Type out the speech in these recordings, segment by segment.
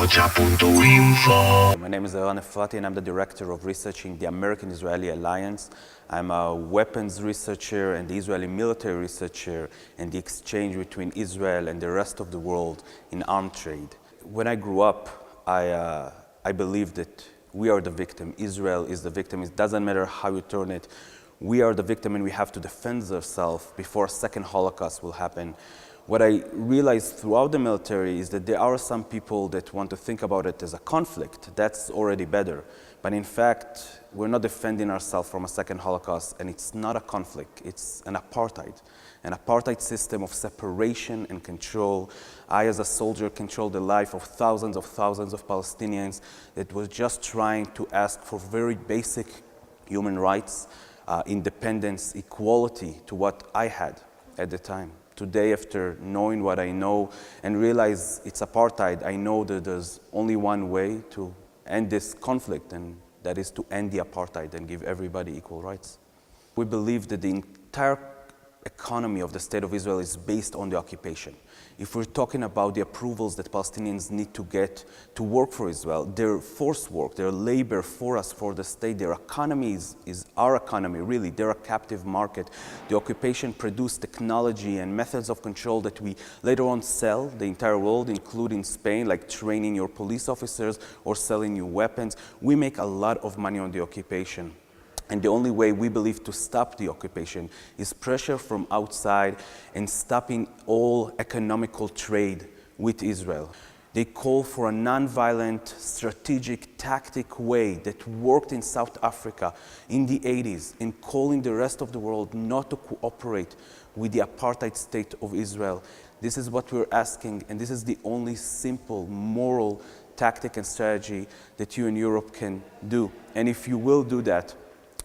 apoya.info. My name is Eran Efrati and I'm the director of researching the American-Israeli Alliance. I'm a weapons researcher and the Israeli military researcher and the exchange between Israel and the rest of the world in arms trade. When I grew up, I believed that we are the victim. Israel is the victim. It doesn't matter how you turn it. We are the victim and we have to defend ourselves before a second Holocaust will happen. What I realized throughout the military is that there are some people that want to think about it as a conflict. That's already better. But in fact, we're not defending ourselves from a second Holocaust, and it's not a conflict, it's an apartheid system of separation and control. I, as a soldier, controlled the life of thousands of Palestinians that was just trying to ask for very basic human rights, independence, equality to what I had at the time. Today, after knowing what I know and realize it's apartheid, I know that there's only one way to end this conflict, and that is to end the apartheid and give everybody equal rights. We believe that the entire economy of the State of Israel is based on the occupation. If we're talking about the approvals that Palestinians need to get to work for Israel, their forced work, their labor for us, for the state, their economy is our economy, really. They're a captive market. The occupation produced technology and methods of control that we later on sell the entire world, including Spain, like training your police officers or selling you weapons. We make a lot of money on the occupation. And the only way we believe to stop the occupation is pressure from outside and stopping all economical trade with Israel. They call for a non-violent, strategic, tactic way that worked in South Africa in the 80s in calling the rest of the world not to cooperate with the apartheid state of Israel. This is what we're asking, and this is the only simple, moral tactic and strategy that you in Europe can do. And if you will do that,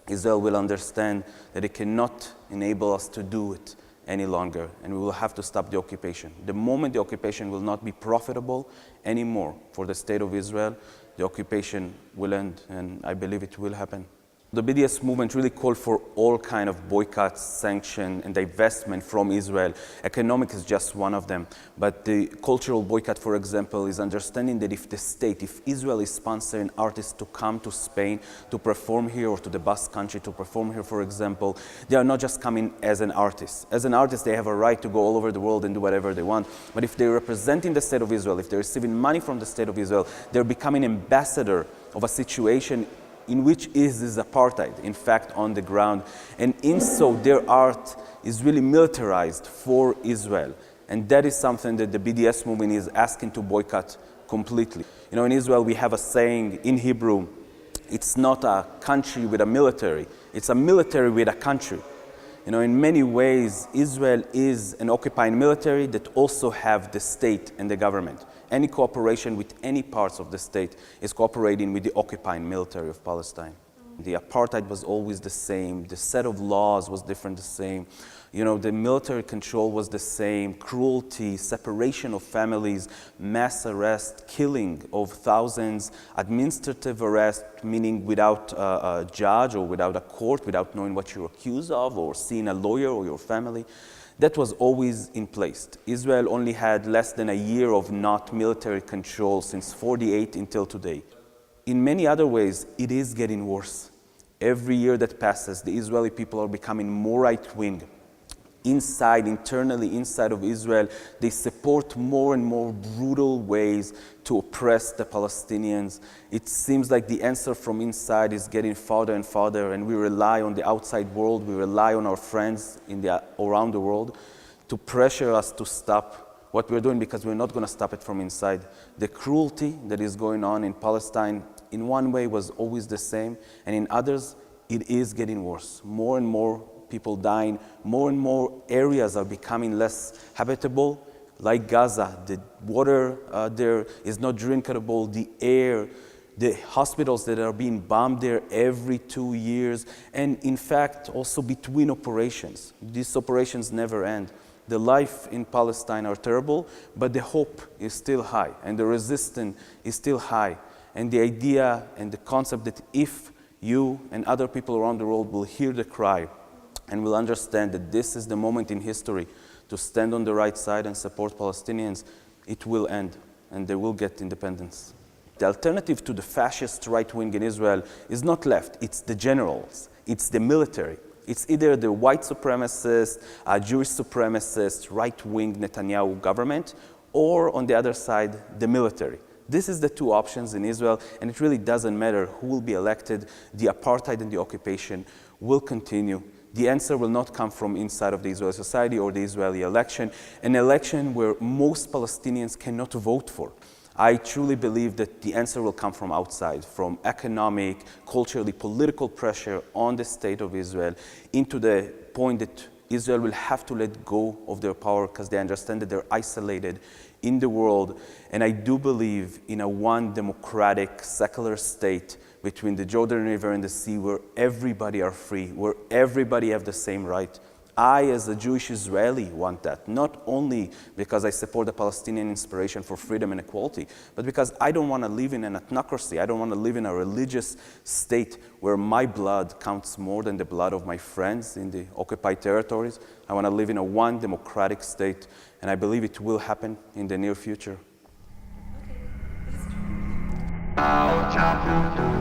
Israel will understand that it cannot enable us to do it any longer, and we will have to stop the occupation. The moment the occupation will not be profitable anymore for the State of Israel, the occupation will end, and I believe it will happen. The BDS movement really called for all kind of boycotts, sanction, and divestment from Israel. Economic is just one of them. But the cultural boycott, for example, is understanding that if the state, if Israel is sponsoring artists to come to Spain to perform here, or to the Basque Country to perform here, for example, they are not just coming as an artist. As an artist, they have a right to go all over the world and do whatever they want. But if they're representing the State of Israel, if they're receiving money from the State of Israel, they're becoming ambassador of a situation in which is this apartheid, in fact, on the ground. And in so, their art is really militarized for Israel. And that is something that the BDS movement is asking to boycott completely. You know, in Israel, we have a saying in Hebrew, it's not a country with a military, it's a military with a country. You know, in many ways, Israel is an occupying military that also have the state and the government. Any cooperation with any parts of the state is cooperating with the occupying military of Palestine. The apartheid was always the same. The set of laws was different, the same. You know, the military control was the same. Cruelty, separation of families, mass arrest, killing of thousands, administrative arrest, meaning without a judge or without a court, without knowing what you're accused of or seeing a lawyer or your family. That was always in place. Israel only had less than a year of not military control since 48 until today. In many other ways, it is getting worse. Every year that passes, the Israeli people are becoming more right-wing. Internally inside of Israel, they support more and more brutal ways to oppress the Palestinians. It seems like the answer from inside is getting farther and farther, and we rely on the outside world, we rely on our friends around the world to pressure us to stop what we're doing, because we're not going to stop it from inside. The cruelty that is going on in Palestine, in one way, was always the same, and in others, it is getting worse. More and more people dying, more and more areas are becoming less habitable, like Gaza. The water there is not drinkable, the air, the hospitals that are being bombed there every 2 years, and in fact, also between operations. These operations never end. The life in Palestine are terrible, but the hope is still high, and the resistance is still high. And the idea and the concept that if you and other people around the world will hear the cry and will understand that this is the moment in history to stand on the right side and support Palestinians, it will end. and they will get independence. The alternative to the fascist right wing in Israel is not left, it's the generals, it's the military. It's either the white supremacist, Jewish supremacist, right-wing Netanyahu government, or on the other side, the military. This is the two options in Israel, and it really doesn't matter who will be elected. The apartheid and the occupation will continue. The answer will not come from inside of the Israeli society or the Israeli election, an election where most Palestinians cannot vote for. I truly believe that the answer will come from outside, from economic, culturally, political pressure on the state of Israel, into the point that Israel will have to let go of their power because they understand that they're isolated in the world. And I do believe in a one democratic, secular state between the Jordan River and the sea where everybody are free, where everybody have the same right. I, as a Jewish Israeli, want that, not only because I support the Palestinian inspiration for freedom and equality, but because I don't want to live in an ethnocracy. I don't want to live in a religious state where my blood counts more than the blood of my friends in the occupied territories. I want to live in a one democratic state, and I believe it will happen in the near future. Okay.